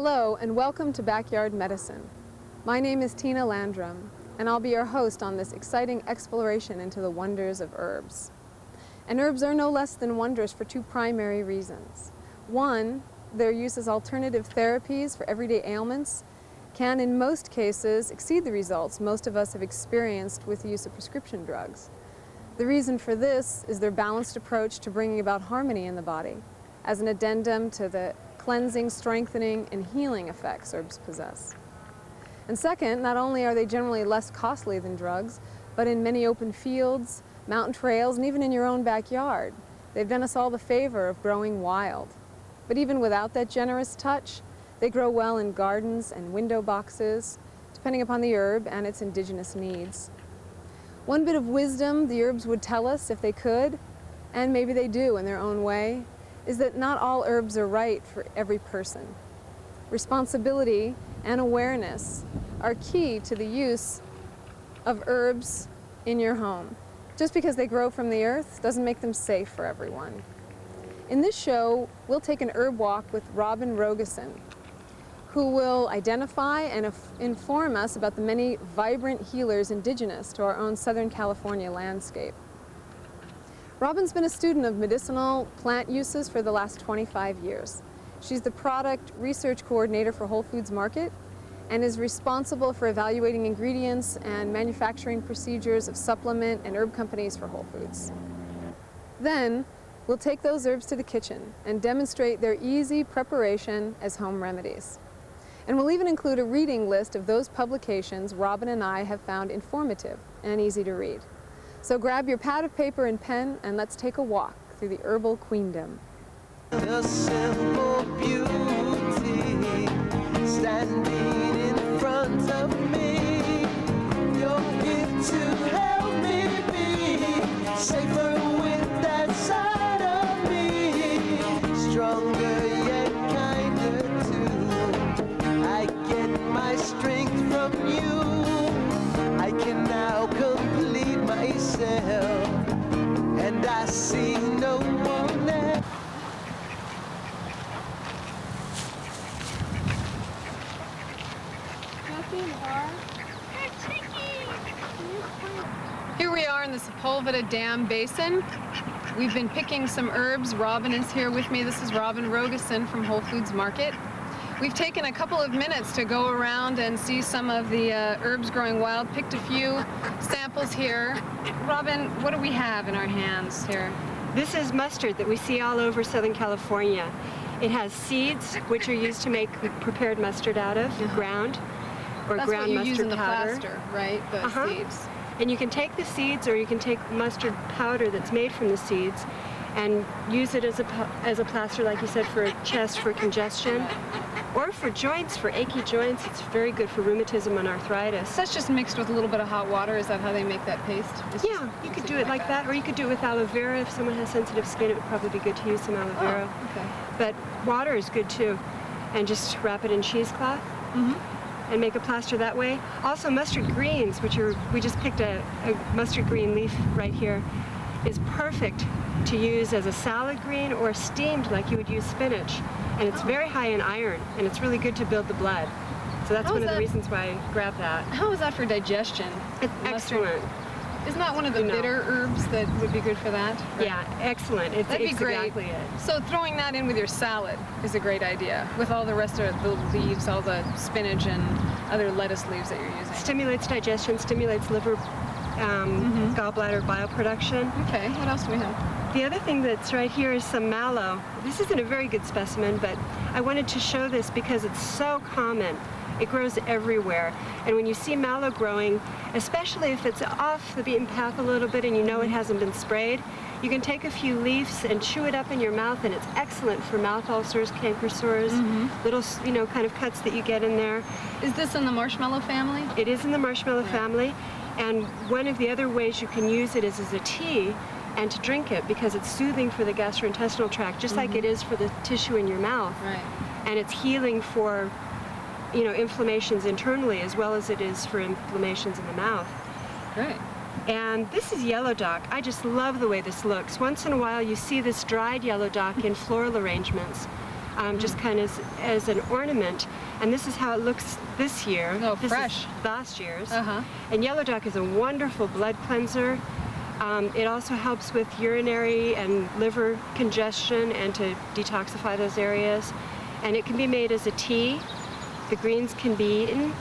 Hello and welcome to Backyard Medicine. My name is Tina Landrum and I'll be your host on this exciting exploration into the wonders of herbs. And herbs are no less than wondrous for two primary reasons. One, their use as alternative therapies for everyday ailments can in most cases exceed the results most of us have experienced with the use of prescription drugs. The reason for this is their balanced approach to bringing about harmony in the body as an addendum to the cleansing, strengthening, and healing effects herbs possess. And second, not only are they generally less costly than drugs, but in many open fields, mountain trails, and even in your own backyard, they've done us all the favor of growing wild. But even without that generous touch, they grow well in gardens and window boxes, depending upon the herb and its indigenous needs. One bit of wisdom the herbs would tell us if they could, and maybe they do in their own way, is that not all herbs are right for every person. Responsibility and awareness are key to the use of herbs in your home. Just because they grow from the earth doesn't make them safe for everyone. In this show, we'll take an herb walk with Robin Rogeson, who will identify and inform us about the many vibrant healers indigenous to our own Southern California landscape. Robin's been a student of medicinal plant uses for the last 25 years. She's the product research coordinator for Whole Foods Market and is responsible for evaluating ingredients and manufacturing procedures of supplement and herb companies for Whole Foods. Then, we'll take those herbs to the kitchen and demonstrate their easy preparation as home remedies. And we'll even include a reading list of those publications Robin and I have found informative and easy to read. So grab your pad of paper and pen and let's take a walk through the herbal queendom. A simple beauty standing in front of me. Your gift to help me be safer with that side of me. Stronger yet kinder too. I get my strength from you. I can now complete myself, and I see no one else. Here we are in the Sepulveda Dam Basin. We've been picking some herbs. Robin is here with me. This is Robin Rogeson from Whole Foods Market. We've taken a couple of minutes to go around and see some of the herbs growing wild, picked a few samples here. Robin, what do we have in our hands here? This is mustard that we see all over Southern California. It has seeds, which are used to make prepared mustard out of, ground, or That's ground what you mustard use in the powder. plaster, right? The seeds. And you can take the seeds, or you can take mustard powder that's made from the seeds and use it as a plaster, like you said, for a chest, for congestion, or for joints, for achy joints. It's very good for rheumatism and arthritis. That's just mixed with a little bit of hot water. Is that how they make that paste? Yeah, you could do it like that, or you could do it with aloe vera. If someone has sensitive skin, it would probably be good to use some aloe vera. Oh, okay. But water is good too. And just wrap it in cheesecloth. And make a plaster that way. Also mustard greens, which we just picked a mustard green leaf right here, is perfect to use as a salad green or steamed like you would use spinach. And it's very high in iron, and it's really good to build the blood. So that's one of the reasons why I grabbed that. How is that for digestion? It's excellent. Isn't that one of the bitter herbs that would be good for that? Right? Yeah, excellent. That'd be great. Exactly it. So throwing that in with your salad is a great idea, with all the rest of the leaves, all the spinach and other lettuce leaves that you're using. Stimulates digestion, stimulates liver, gallbladder bile production. Okay, what else do we have? The other thing that's right here is some mallow. This isn't a very good specimen, but I wanted to show this because it's so common. It grows everywhere. And when you see mallow growing, especially if it's off the beaten path a little bit and you know it hasn't been sprayed, you can take a few leaves and chew it up in your mouth, and it's excellent for mouth ulcers, canker sores, little, kind of cuts that you get in there. Is this in the marshmallow family? It is in the marshmallow family. And one of the other ways you can use it is as a tea and to drink it, because it's soothing for the gastrointestinal tract, just like it is for the tissue in your mouth. Right. And it's healing for inflammations internally as well as it is for inflammations in the mouth. Great. And this is yellow dock. I just love the way this looks. Once in a while you see this dried yellow dock in floral arrangements just kind of as an ornament. And this is how it looks this year. Oh, this fresh. Is last year's. Uh-huh. And yellow dock is a wonderful blood cleanser. It also helps with urinary and liver congestion and to detoxify those areas. And it can be made as a tea. The greens can be eaten.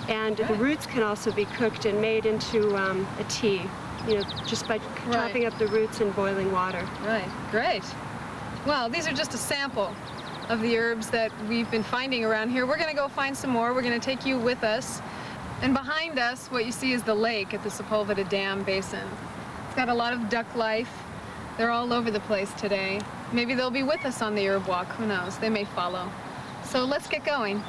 And the roots can also be cooked and made into a tea, you know, just by chopping up the roots in boiling water. Right, great. Well, these are just a sample of the herbs that we've been finding around here. We're going to go find some more. We're going to take you with us. And behind us, what you see is the lake at the Sepulveda Dam Basin. It's got a lot of duck life. They're all over the place today. Maybe they'll be with us on the herb walk. Who knows? They may follow. So let's get going.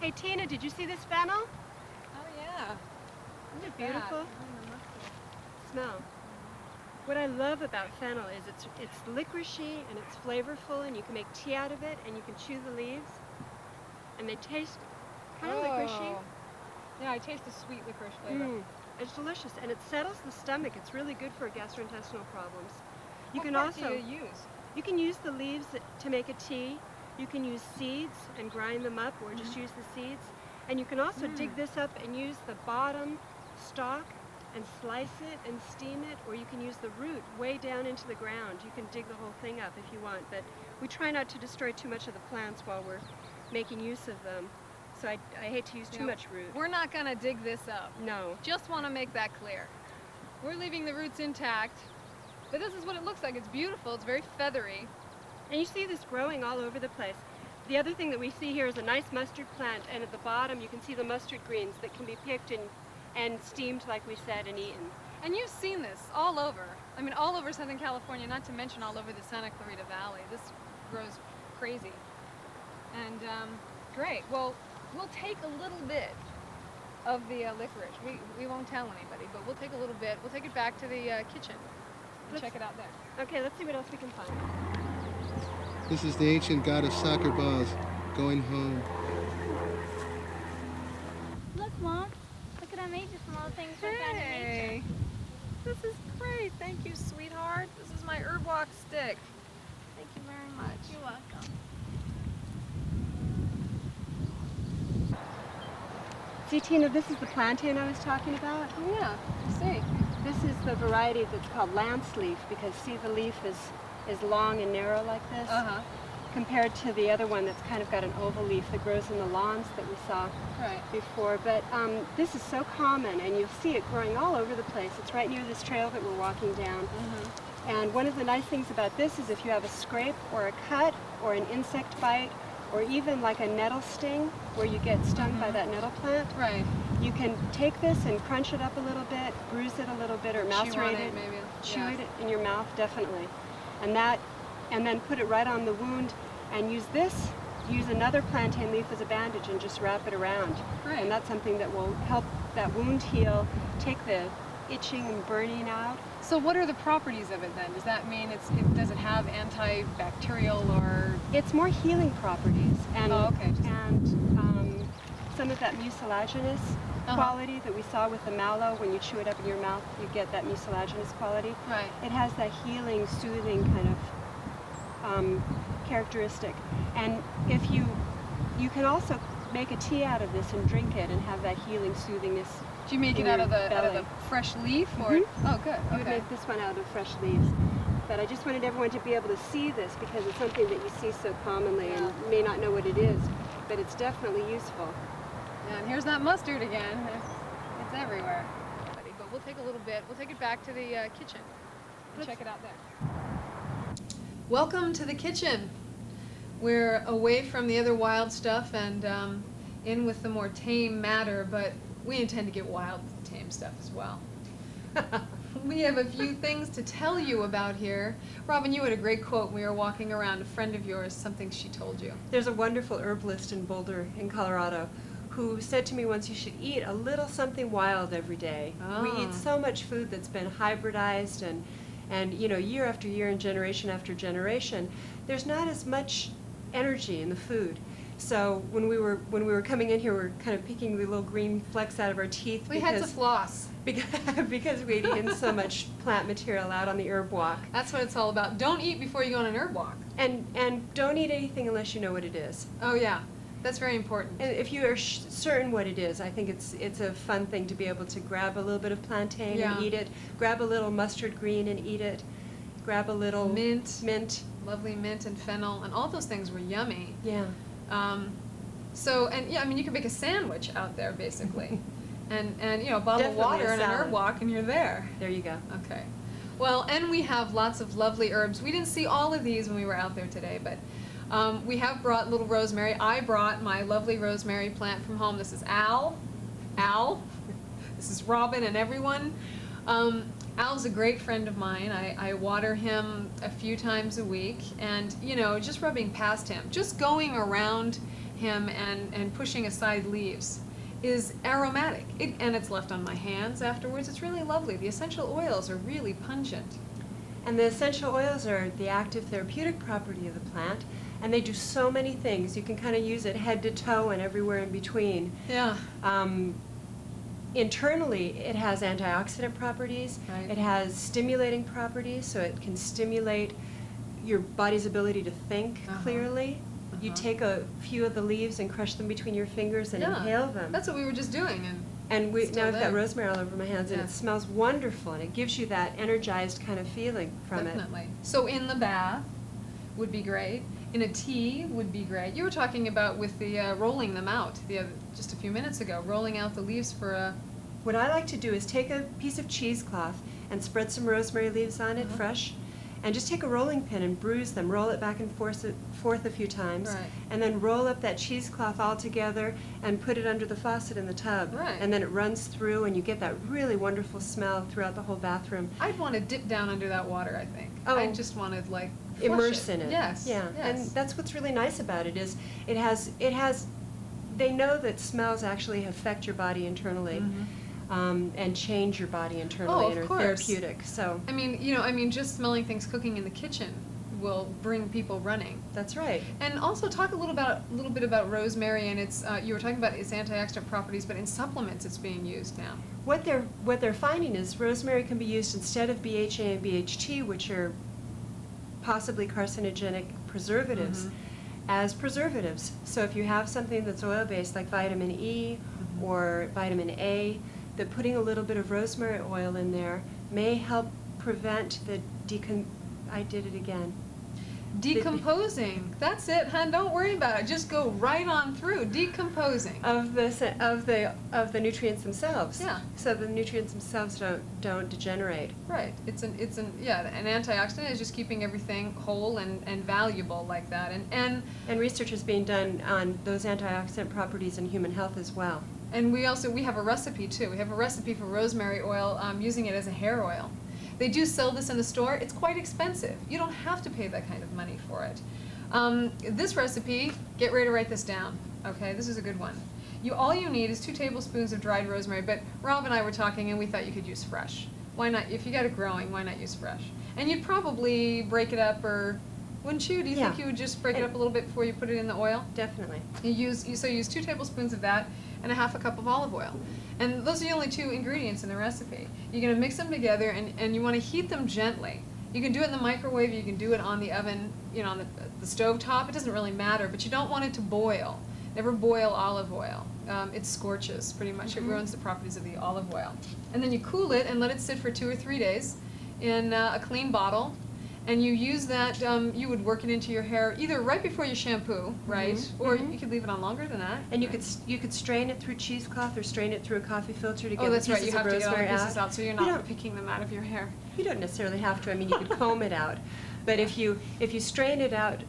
Hey Tina, did you see this fennel? Oh yeah. Isn't it beautiful? Smell. What I love about fennel is it's licoricey and it's flavorful, and you can make tea out of it, and you can chew the leaves, and they taste kind of licoricey. Yeah, I taste the sweet licorice flavor. It's delicious, and it settles the stomach. It's really good for gastrointestinal problems. You What can part also do you use? you can use the leaves to make a tea. You can use seeds and grind them up, or just use the seeds. And you can also dig this up and use the bottom stalk and slice it and steam it, or you can use the root way down into the ground. You can dig the whole thing up if you want, but we try not to destroy too much of the plants while we're making use of them. So I hate to use too much root. We're not going to dig this up. No. Just want to make that clear. We're leaving the roots intact, but this is what it looks like. It's beautiful. It's very feathery. And you see this growing all over the place. The other thing that we see here is a nice mustard plant, and at the bottom you can see the mustard greens that can be picked and steamed, like we said, and eaten. And you've seen this all over. I mean, all over Southern California, not to mention all over the Santa Clarita Valley. This grows crazy. And great. Well, we'll take a little bit of the licorice. We won't tell anybody, but we'll take a little bit. We'll take it back to the kitchen and check it out there. Okay, let's see what else we can find. This is the ancient goddess soccer balls going home. Look, Mom. Look at I made you some little things I found in nature. This is great. Thank you, sweetheart. This is my herb walk stick. Thank you very much. You're welcome. See, Tina, this is the plantain I was talking about. Oh, yeah. I see. This is the variety that's called lance leaf, because see, the leaf is long and narrow like this, compared to the other one that's kind of got an oval leaf that grows in the lawns that we saw before. But this is so common, and you'll see it growing all over the place. It's right near this trail that we're walking down. And one of the nice things about this is if you have a scrape or a cut or an insect bite, or even like a nettle sting where you get stung by that nettle plant, you can take this and crunch it up a little bit, bruise it a little bit, or macerate it, maybe. chew it in your mouth, definitely. And then put it right on the wound, and use another plantain leaf as a bandage and just wrap it around. And that's something that will help that wound heal, take the itching and burning out. So what are the properties of it then? Does that mean does it have antibacterial or? It's more healing properties, and okay. Some of that mucilaginous quality that we saw with the mallow. When you chew it up in your mouth, you get that mucilaginous quality. It has that healing, soothing kind of characteristic. And if you can also make a tea out of this and drink it and have that healing, soothingness. Do you make it out of the fresh leaf, or? Oh, good. I would make this one out of fresh leaves. But I just wanted everyone to be able to see this, because it's something that you see so commonly and may not know what it is, but it's definitely useful. Yeah, and here's that mustard again. It's everywhere. But we'll take a little bit. We'll take it back to the kitchen and check it out there. Welcome to the kitchen. We're away from the other wild stuff and in with the more tame matter, but we intend to get wild with the tame stuff as well. We have a few things to tell you about here. Robin, you had a great quote when we were walking around. A friend of yours, something she told you. There's a wonderful herbalist in Boulder, in Colorado, who said to me once, you should eat a little something wild every day. We eat so much food that's been hybridized And you know, year after year and generation after generation, there's not as much energy in the food. So when we were coming in here, we were kind of picking the little green flecks out of our teeth. We had to floss. Because we'd eaten so much plant material out on the herb walk. That's what it's all about. Don't eat before you go on an herb walk. And don't eat anything unless you know what it is. Oh yeah, that's very important. And if you are certain what it is, I think it's a fun thing to be able to grab a little bit of plantain and eat it, grab a little mustard green and eat it, grab a little mint. Lovely mint and fennel, and all those things were yummy. Yeah. So, and yeah, I mean, you could make a sandwich out there, basically. and you know, a bottle of water and an herb walk, and you're there. There you go. Okay. Well, and we have lots of lovely herbs. We didn't see all of these when we were out there today, but we have brought little rosemary. I brought my lovely rosemary plant from home. This is Al. This is Robin and everyone. Al's a great friend of mine. I water him a few times a week, and you know, just rubbing past him, just going around him and pushing aside leaves is aromatic. And it's left on my hands afterwards. It's really lovely. The essential oils are really pungent. And the essential oils are the active therapeutic property of the plant, and they do so many things. You can kind of use it head to toe and everywhere in between. Yeah. Internally, it has antioxidant properties. Right. It has stimulating properties, so it can stimulate your body's ability to think clearly. You take a few of the leaves and crush them between your fingers and inhale them. That's what we were just doing. And now I've got rosemary all over my hands, and it smells wonderful, and it gives you that energized kind of feeling from it. Definitely. So in the bath would be great. In a tea would be great. You were talking about with the rolling them out just a few minutes ago, rolling out the leaves for a... What I like to do is take a piece of cheesecloth and spread some rosemary leaves on it, fresh, and just take a rolling pin and bruise them, roll it back and forth a few times, and then roll up that cheesecloth all together and put it under the faucet in the tub. Right. And then it runs through, and you get that really wonderful smell throughout the whole bathroom. I'd want to dip down under that water, I think. Oh. I just wanted, like, immerse in it. Yes. Yeah. Yes. And that's what's really nice about it is it has they know that smells actually affect your body internally. And change your body internally and are therapeutic. So I mean, just smelling things cooking in the kitchen will bring people running. That's right. And also talk a little bit about rosemary and its. You were talking about its antioxidant properties, but in supplements it's being used now. What they're finding is rosemary can be used instead of BHA and BHT, which are possibly carcinogenic preservatives, as preservatives. So if you have something that's oil-based, like vitamin E or vitamin A, that putting a little bit of rosemary oil in there may help prevent the Decomposing. That's it, hon. Don't worry about it. Just go right on through. Decomposing of the nutrients themselves. Yeah. So the nutrients themselves don't degenerate. Right. It's an antioxidant is just keeping everything whole and valuable like that. And research is being done on those antioxidant properties in human health as well. And we have a recipe too. We have a recipe for rosemary oil, using it as a hair oil. They do sell this in the store. It's quite expensive. You don't have to pay that kind of money for it. This recipe, get ready to write this down. Okay, this is a good one. All you need is 2 tablespoons of dried rosemary, but Rob and I were talking and we thought you could use fresh. Why not? If you got it growing, why not use fresh? And you'd probably break it up, or wouldn't you? Do you think you would just break it up a little bit before you put it in the oil? Definitely. You use 2 tablespoons of that and a half a cup of olive oil. And those are the only 2 ingredients in the recipe. You're going to mix them together, and you want to heat them gently. You can do it in the microwave, you can do it on the oven, on the stove top. It doesn't really matter, but you don't want it to boil. Never boil olive oil. It scorches, pretty much. It ruins the properties of the olive oil. And then you cool it and let it sit for 2 or 3 days in a clean bottle. And you use that, you would work it into your hair either right before you shampoo, right? Or you could leave it on longer than that. And you could strain it through cheesecloth or strain it through a coffee filter to get that's the right. You pieces have of to get all the rosemary pieces out, so you're not picking them out of your hair. You don't necessarily have to. I mean, you could comb it out. But if you strain it out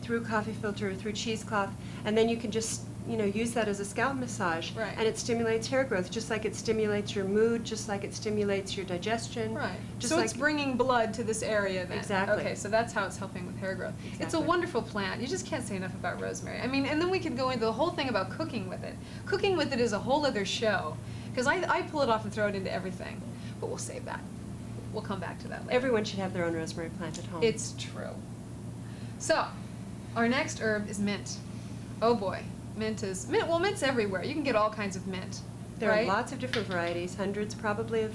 through a coffee filter or through cheesecloth, and then you can just use that as a scalp massage, and it stimulates hair growth, just like it stimulates your mood, just like it stimulates your digestion. Right. Just so like it's bringing blood to this area then. Exactly. Okay, so that's how it's helping with hair growth. Exactly. It's a wonderful plant. You just can't say enough about rosemary. I mean, and then we could go into the whole thing about cooking with it. Cooking with it is a whole other show, because I pull it off and throw it into everything. But we'll save that. we'll come back to that later. Everyone should have their own rosemary plant at home. It's true. So, our next herb is mint. Oh boy, well, mint's everywhere. You can get all kinds of mint. There right? are lots of different varieties, hundreds probably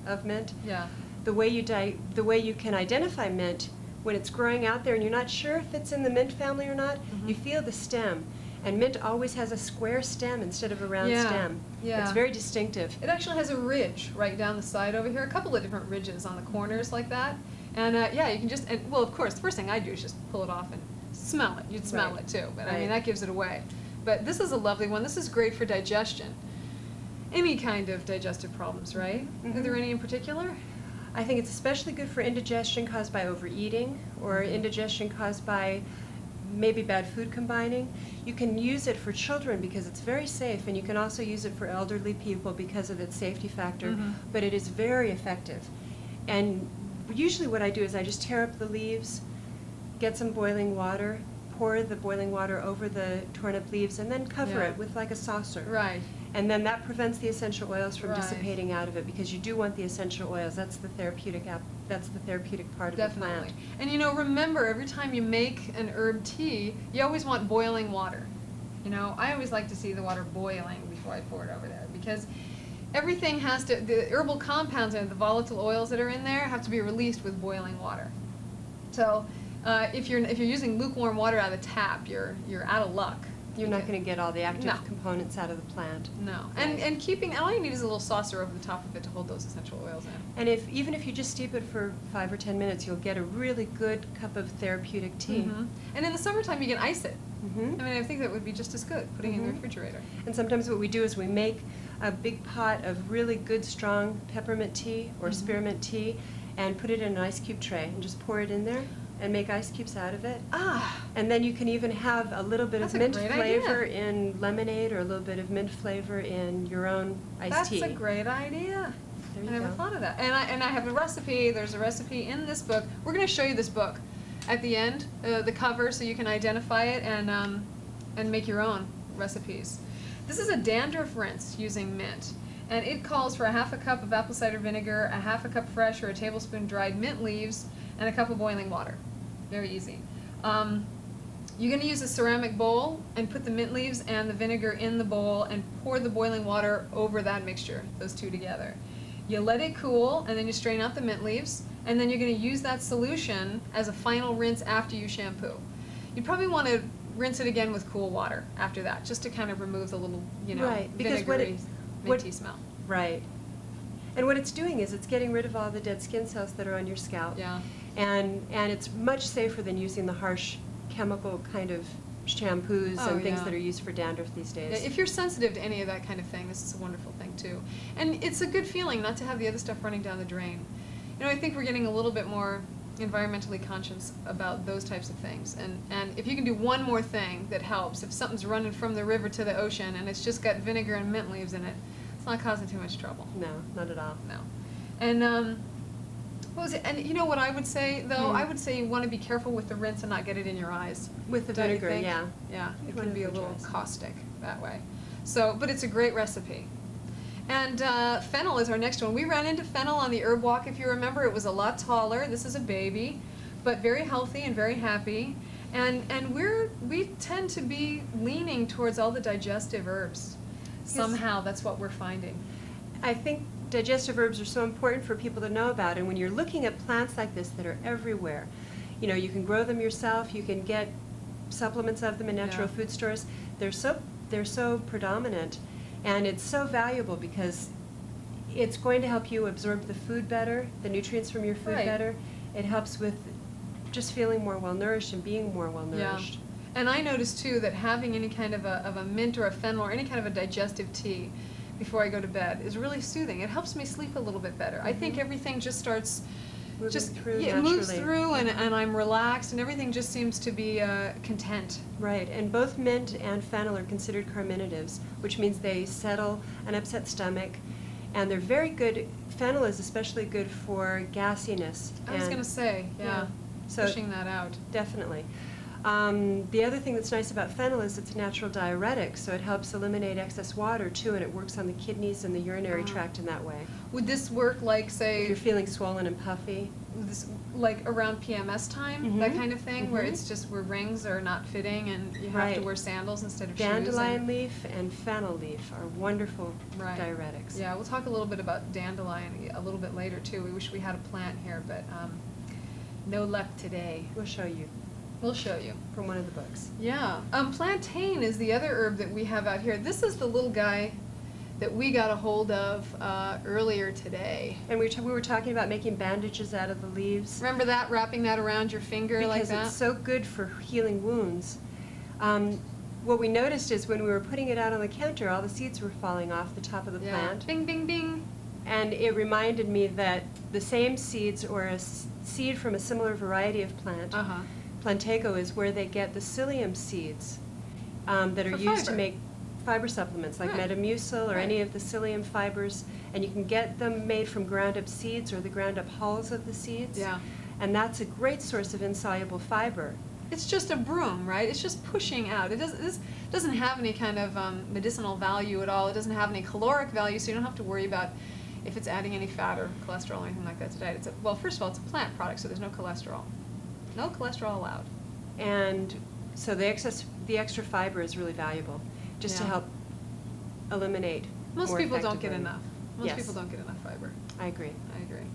of mint. Yeah. The way you can identify mint when it's growing out there and you're not sure if it's in the mint family or not, you feel the stem. And mint always has a square stem instead of a round stem. Yeah. It's very distinctive. It actually has a ridge right down the side over here, a couple of different ridges on the corners like that. And yeah, you can just, well, of course, the first thing I do is just pull it off and smell it. You'd smell it too, but I mean, that gives it away. But this is a lovely one. This is great for digestion. Any kind of digestive problems, right? Are there any in particular? I think it's especially good for indigestion caused by overeating or indigestion caused by maybe bad food combining. You can use it for children because it's very safe, and you can also use it for elderly people because of its safety factor, but it is very effective. And usually what I do is I just tear up the leaves, get some boiling water, pour the boiling water over the torn up leaves, and then cover it with like a saucer. Right. And then that prevents the essential oils from dissipating out of it, because you do want the essential oils. That's the therapeutic part of the plant. And you know, remember, every time you make an herb tea, you always want boiling water. You know, I always like to see the water boiling before I pour it over there, because everything has to, the herbal compounds and the volatile oils that are in there have to be released with boiling water. So if you're using lukewarm water out of the tap, you're out of luck. You're not going to get all the active components out of the plant. No. And keeping, all you need is a little saucer over the top of it to hold those essential oils in. And even if you just steep it for 5 or 10 minutes, you'll get a really good cup of therapeutic tea. And in the summertime, you can ice it. I mean, I think that would be just as good, putting it in the refrigerator. And sometimes what we do is we make a big pot of really good, strong peppermint tea or spearmint tea and put it in an ice cube tray and just pour it in there and make ice cubes out of it. And then you can even have a little bit of mint flavor in lemonade, or a little bit of mint flavor in your own iced tea. That's a great idea. There you I never go. thought of that. And I have a recipe. There's a recipe in this book. We're going to show you this book at the end, the cover, so you can identify it and make your own recipes. This is a dandruff rinse using mint. And it calls for a half a cup of apple cider vinegar, a half a cup fresh or a tablespoon dried mint leaves, and a cup of boiling water. Very easy. You're going to use a ceramic bowl and put the mint leaves and the vinegar in the bowl and pour the boiling water over that mixture, those two together. You let it cool, and then you strain out the mint leaves, and then you're going to use that solution as a final rinse after you shampoo. You probably want to rinse it again with cool water after that, just to kind of remove the little, you know, vinegary, minty smell. Right. And what it's doing is it's getting rid of all the dead skin cells that are on your scalp. Yeah. And it's much safer than using the harsh chemical kind of shampoos and things that are used for dandruff these days. Yeah, if you're sensitive to any of that kind of thing, this is a wonderful thing too. And it's a good feeling not to have the other stuff running down the drain. You know, I think we're getting a little bit more environmentally conscious about those types of things. And if you can do one more thing that helps, if something's running from the river to the ocean and it's just got vinegar and mint leaves in it, it's not causing too much trouble. No, not at all. No. And what was it? And you know what I would say, though? I would say you want to be careful with the rinse and not get it in your eyes. With the Don't you vinegar, think? yeah. Yeah, it One can be a of the little dries. caustic that way. So, but it's a great recipe. And fennel is our next one. We ran into fennel on the herb walk, if you remember. It was a lot taller. This is a baby, but very healthy and very happy. And we tend to be leaning towards all the digestive herbs. Somehow, that's what we're finding. I think digestive herbs are so important for people to know about, and when you're looking at plants like this that are everywhere, you know, you can grow them yourself, you can get supplements of them in natural food stores. They're so predominant, and it's so valuable because it's going to help you absorb the food better, the nutrients from your food better. It helps with just feeling more well-nourished and being more well-nourished. Yeah. And I noticed too that having any kind of a mint or a fennel or any kind of a digestive tea before I go to bed is really soothing. It helps me sleep a little bit better. I think everything just starts Moving it moves through, and I'm relaxed, and everything just seems to be content. Right, and both mint and fennel are considered carminatives, which means they settle an upset stomach, and they're very good. Fennel is especially good for gassiness. I was going to say, So pushing that out. Definitely. The other thing that's nice about fennel is it's a natural diuretic, so it helps eliminate excess water too, and it works on the kidneys and the urinary tract in that way. Would this work like, If say, you're feeling swollen and puffy. this, like around PMS time, that kind of thing, where Mhm. it's just where rings are not fitting and you have to Right. wear sandals instead of shoes? Dandelion leaf and fennel leaf are wonderful Right. diuretics. Yeah, we'll talk a little bit about dandelion a little bit later too. We wish we had a plant here, but no luck today. We'll show you We'll show you. from one of the books. Yeah. Plantain is the other herb that we have out here. This is the little guy that we got a hold of earlier today. And we were talking about making bandages out of the leaves. Remember that, wrapping that around your finger like Because that? it's so good for healing wounds. What we noticed is when we were putting it out on the counter, all the seeds were falling off the top of the Yeah. plant. Bing, bing, bing. And it reminded me that the same seeds or a seed from a similar variety of plant, Uh-huh. Plantago, is where they get the psyllium seeds that are For used to fiber. make fiber supplements like Right. Metamucil or Right. any of the psyllium fibers. And you can get them made from ground up seeds or the ground up hulls of the seeds. Yeah. And that's a great source of insoluble fiber. It's just a broom, right? It's just pushing out. This doesn't have any kind of medicinal value at all. It doesn't have any caloric value, so you don't have to worry about if it's adding any fat or cholesterol or anything like that to diet. Well, first of all, it's a plant product, so there's no cholesterol. No cholesterol allowed. And so the extra fiber is really valuable, just to Yeah. help eliminate. Most more people don't get effectively. enough. Most Yes. people don't get enough fiber. I agree. I agree.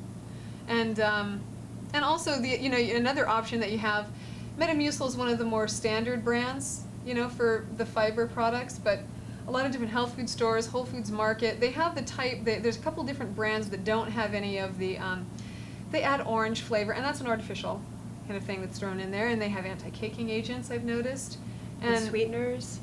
And also another option that you have, Metamucil is one of the more standard brands, for the fiber products, but a lot of different health food stores, Whole Foods Market, they have the type. There's a couple different brands that don't have any of the. They add orange flavor, and that's an artificial kind of thing that's thrown in there, and they have anti-caking agents, I've noticed. And sweeteners.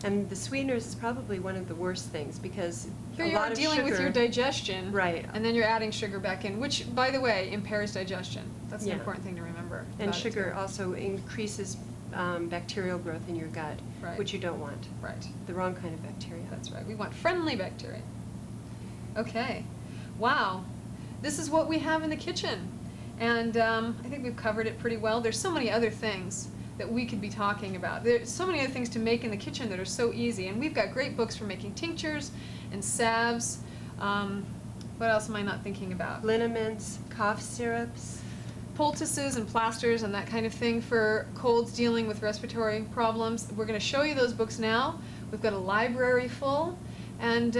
And the sweeteners is probably one of the worst things because Here a you lot are of dealing with sugar- your digestion, Right. and then you're adding sugar back in, which, by the way, impairs digestion. That's an Yeah. important thing to remember. And about it, sugar too. also increases bacterial growth in your gut, Right. which you don't want. Right. The wrong kind of bacteria. That's right. We want friendly bacteria. Okay. Wow. This is what we have in the kitchen. And I think we've covered it pretty well. There's so many other things that we could be talking about. There's so many other things to make in the kitchen that are so easy. And we've got great books for making tinctures and salves. What else am I not thinking about? Liniments, cough syrups. Poultices and plasters and that kind of thing for colds dealing with respiratory problems. We're going to show you those books now. We've got a library full, and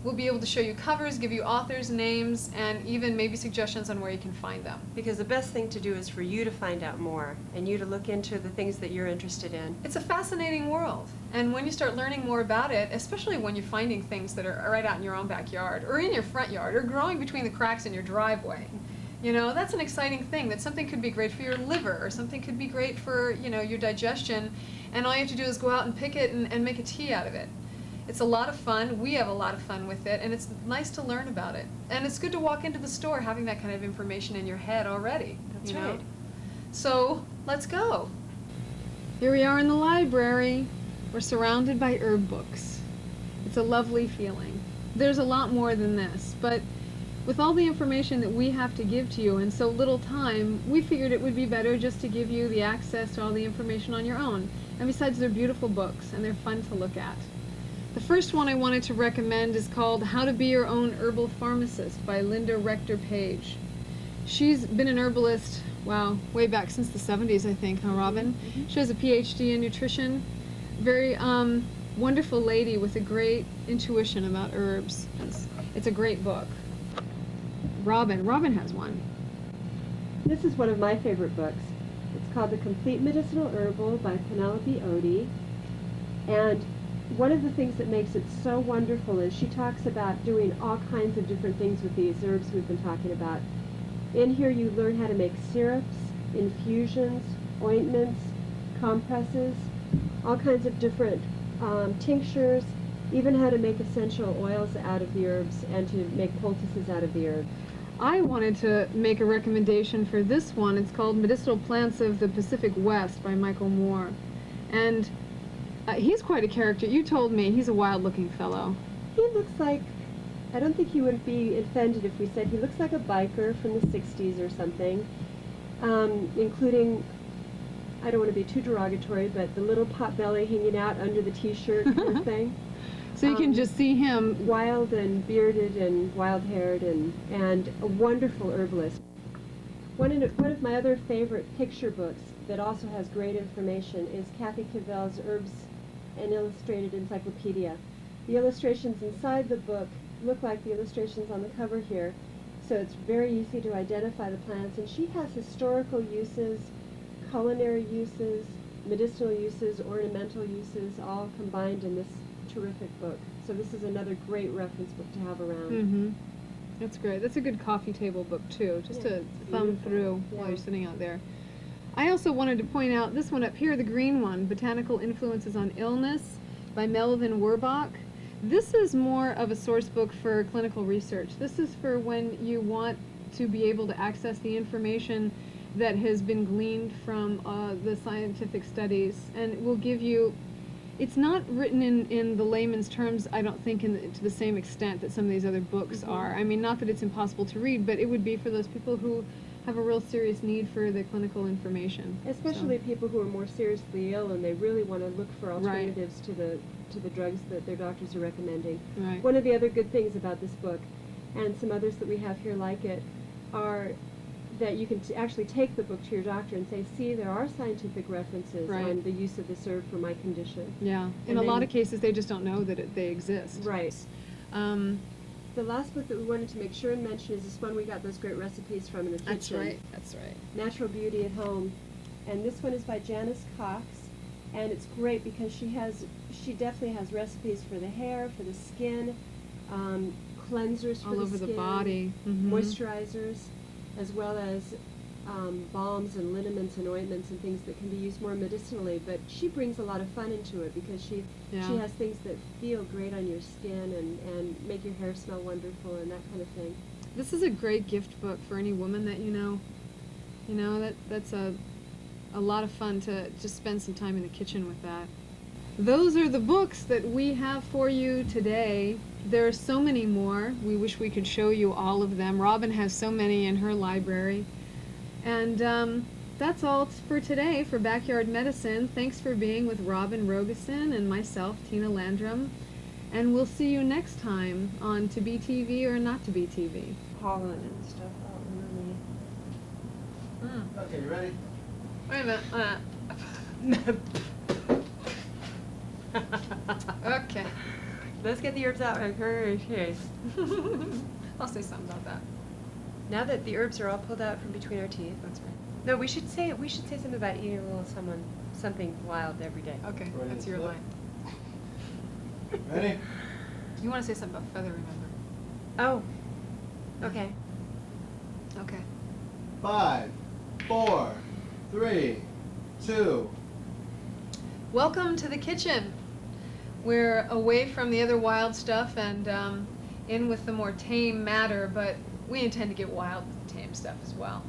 we'll be able to show you covers, give you authors' names, and even maybe suggestions on where you can find them. Because the best thing to do is for you to find out more and you to look into the things that you're interested in. It's a fascinating world, and when you start learning more about it, especially when you're finding things that are right out in your own backyard, or in your front yard, or growing between the cracks in your driveway, that's an exciting thing, that something could be great for your liver, or something could be great for, your digestion, and all you have to do is go out and pick it and make a tea out of it. It's a lot of fun. We have a lot of fun with it, and it's nice to learn about it. And it's good to walk into the store having that kind of information in your head already. That's right. So, let's go. Here we are in the library. We're surrounded by herb books. It's a lovely feeling. There's a lot more than this, but with all the information that we have to give to you in so little time, we figured it would be better just to give you the access to all the information on your own. And besides, they're beautiful books, and they're fun to look at. The first one I wanted to recommend is called How to Be Your Own Herbal Pharmacist by Linda Rector Page. She's been an herbalist, wow, way back since the 70s, I think, huh, Robin? She has a PhD in nutrition. Very wonderful lady with a great intuition about herbs. It's a great book. Robin has one. This is one of my favorite books. It's called The Complete Medicinal Herbal by Penelope Odie. And one of the things that makes it so wonderful is she talks about doing all kinds of different things with these herbs we've been talking about. In here you learn how to make syrups, infusions, ointments, compresses, all kinds of different tinctures, even how to make essential oils out of the herbs and to make poultices out of the herbs. I wanted to make a recommendation for this one. It's called Medicinal Plants of the Pacific West by Michael Moore. And he's quite a character. You told me he's a wild-looking fellow. He looks like, I don't think he would be offended if we said he looks like a biker from the 60s or something, including, I don't want to be too derogatory, but the little pot belly hanging out under the t-shirt kind of thing. So you can just see him. Wild and bearded and wild-haired and a wonderful herbalist. One of my other favorite picture books that also has great information is Kathy Cavell's Herbs and Illustrated Encyclopedia. The illustrations inside the book look like the illustrations on the cover here, so it's very easy to identify the plants. And she has historical uses, culinary uses, medicinal uses, ornamental uses, all combined in this terrific book. So this is another great reference book to have around. Mm-hmm. That's great. That's a good coffee table book too, just to thumb through while you're sitting out there. I also wanted to point out this one up here, the green one, Botanical Influences on Illness by Melvin Werbach. This is more of a source book for clinical research. This is for when you want to be able to access the information that has been gleaned from the scientific studies, and it will give you, it's not written in the layman's terms, I don't think, to the same extent that some of these other books are. I mean, not that it's impossible to read, but it would be for those people who have a real serious need for the clinical information. Especially people who are more seriously ill and they really want to look for alternatives to the drugs that their doctors are recommending. Right. One of the other good things about this book, and some others that we have here like it, are that you can actually take the book to your doctor and say, see, there are scientific references on the use of this herb for my condition. Yeah. In a lot of cases, they just don't know that they exist. Right. The last book that we wanted to make sure and mention is this one we got those great recipes from in the kitchen. That's right. That's right. Natural Beauty at Home. And this one is by Janice Cox. And it's great because she definitely has recipes for the hair, for the skin, cleansers for all over skin, the body, moisturizers, as well as balms and liniments and ointments and things that can be used more medicinally. But she brings a lot of fun into it because she has things that feel great on your skin and make your hair smell wonderful and that kind of thing. This is a great gift book for any woman that you know. You know, that's a lot of fun to just spend some time in the kitchen with that. Those are the books that we have for you today. There are so many more. We wish we could show you all of them. Robin has so many in her library. And that's all for today for Backyard Medicine. Thanks for being with Robin Rogeson and myself, Tina Landrum. And we'll see you next time on To Be TV or Not To Be TV. Pollen and stuff out in the Okay, you ready? Wait a minute. Okay. Let's get the herbs out. Okay. I'll say something about that. Now that the herbs are all pulled out from between our teeth, that's right. No, we should say something about eating a little something wild every day. Okay, Ready that's to your flip? line. Ready? You want to say something about feather, remember? Oh. Okay. Okay. 5, 4, 3, 2. Welcome to the kitchen. We're away from the other wild stuff and in with the more tame matter, but we intend to get wild with the tame stuff as well.